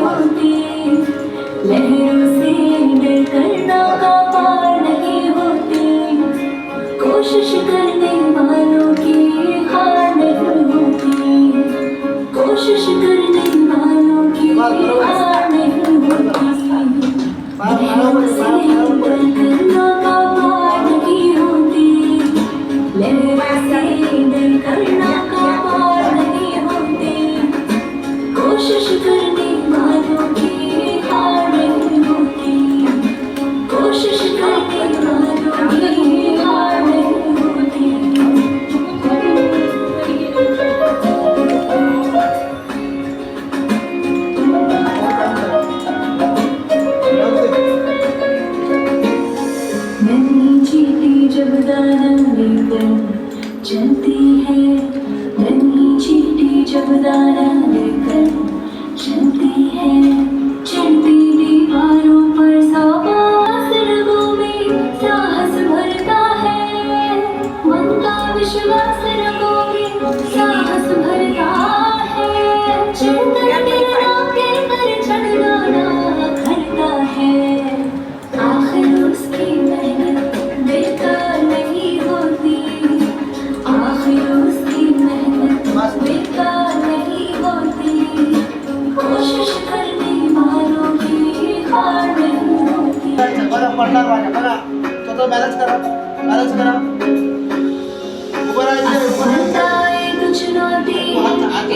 होती, लहरों से डरकर नौका पार नहीं होती, कोशिश करने वालों की हार नहीं होती, कोशिश करने वालों की हार नहीं होती, लहरों से डरकर नौका पार नहीं होती, लहरों से डरकर नौका पार नहीं होती, कोशिश करने वालों की हार नहीं होती, कोशिश करने वालों की हार नहीं होती। नन्ही चींटी जब दाना लेकर चलती है, नन्ही चींटी जब दाना लेकर चलती है, चलती दीवारों पर साहस रगों में साहस भरता है, मन का विश्वास रगों में साहस भरता है, चढ़कर गिरना गिरकर चढ़ना करता है, आखिर उसकी मेहनत बेकार नहीं होती, आखिर उसकी मेहनत बेकार नहीं होती, कोशिश करने वालों की हार नहीं होती। बघा पडणार वाजा बघा स्वतः बॅलन्स करा उभं राहायचं आए कुछ चुनौती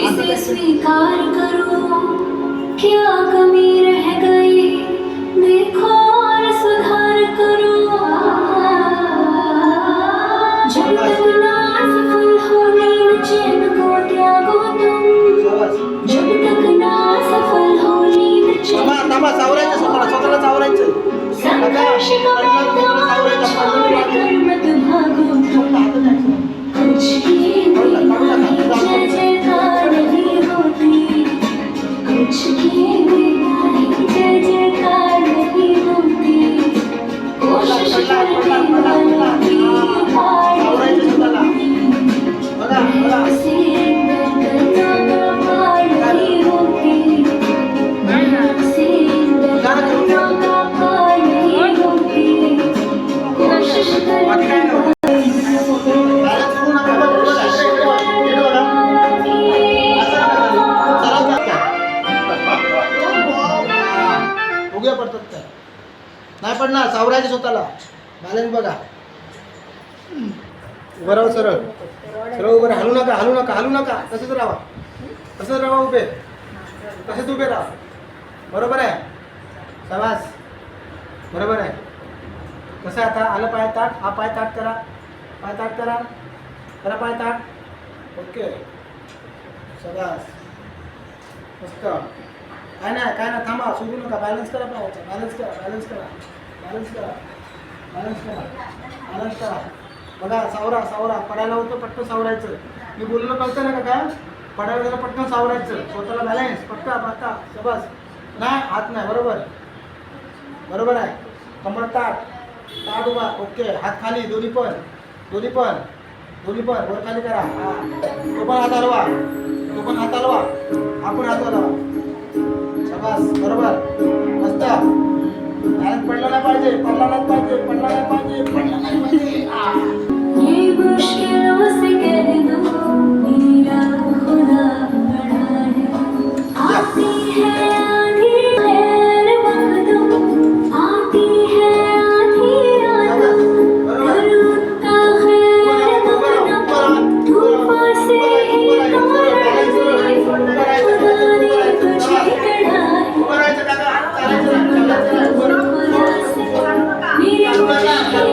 इसे स्वीकार करो, क्या कमी रह गई देखो और सुधार करो, जब तक ना सफल हो नींद चैन को त्यागो तुम, जब तक ना सफल हो नींद चैन थांबा सावरायचं स्वतःला सावरायचं संघर्ष का मैदान छोड़कर मत भागो तुम, कुछ किए बिना ही जय जयकार नहीं होती, कुछ किए बिना ही जय जयकार नहीं होती, कोशिश करने वालों की हार नहीं होती, लहरों से डरकर नौका पार नहीं होती, लहरों से डरकर नौका पार नहीं होती, कोशिश करने उग्या पडतात त्या नाही पडणार सावरायचं स्वतःला बॅलन्स बघा उभं राहा सरळ सरळ उभं राहा, हलू नका तसंच राहा उभे तसेच उभे राहा, बरोबर आहे शाबास बरोबर आहे. कसं आता आलं पाय ताट, हा पाय ताट करा पाय ताट ओके शाबास मस्त काय नाही थांबा सोडू नका, बॅलन्स करा पायाचा, बॅलन्स करा बघा सावरा पडायला होतं पटकन सावरायचं, मी बोललो कळतं ना का पडायला त्याला पटकन सावरायचं, स्वतःला बॅलन्स पटका शाबास, नाही हात नाही बरोबर आहे, कमर ताट उभा ओके, हात खाली दोन्ही पण वर खाली करा, तो पण हात हलवा आपण हात हलवा शाबास बरोबर मस्त, पडला नाही पाहिजे ये मुश्किलों से कह दो मेरा खुदा बड़ा है, आती है आधी खैर वक्तों, आती है आधी रातों, करूँगा खैर वक्तों, तूफान से ही तोड़ खुदा ने तुझे गढ़ा है, खुदा से मेरी मुश्किल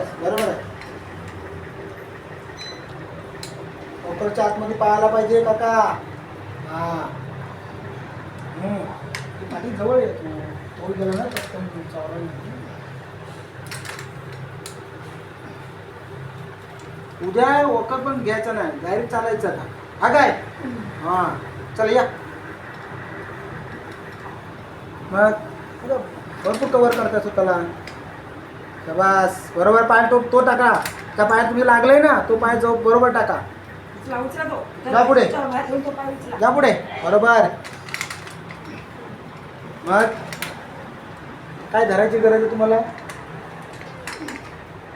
शाबास बरोबर आहे. पोकरच्या आतमध्ये पाहायला पाहिजे काका. हा ती पाठी जवळ आहे तू तोल गेला ना पटकन चावला नाही. उद्या वखर पण घ्यायचं नाही डायरेक्ट चालायचं का हा काय. हा चल या मग भरपूर कवर करता स्वतःला. शाबास बरोबर. पाय तो टाका. त्या पायात तुम्ही लागलंय ना तो पाय जो बरोबर टाका. जा पुढे जा पुढे बरोबर. मग काय धरायची गरज आहे तुम्हाला.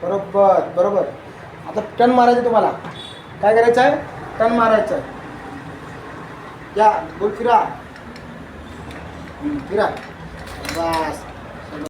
बरोबर बरोबर. आता टर्न मारायचं तुम्हाला. काय करायचं आहे टर्न मारायचं आहे. या बोल फिरा फिरा बस.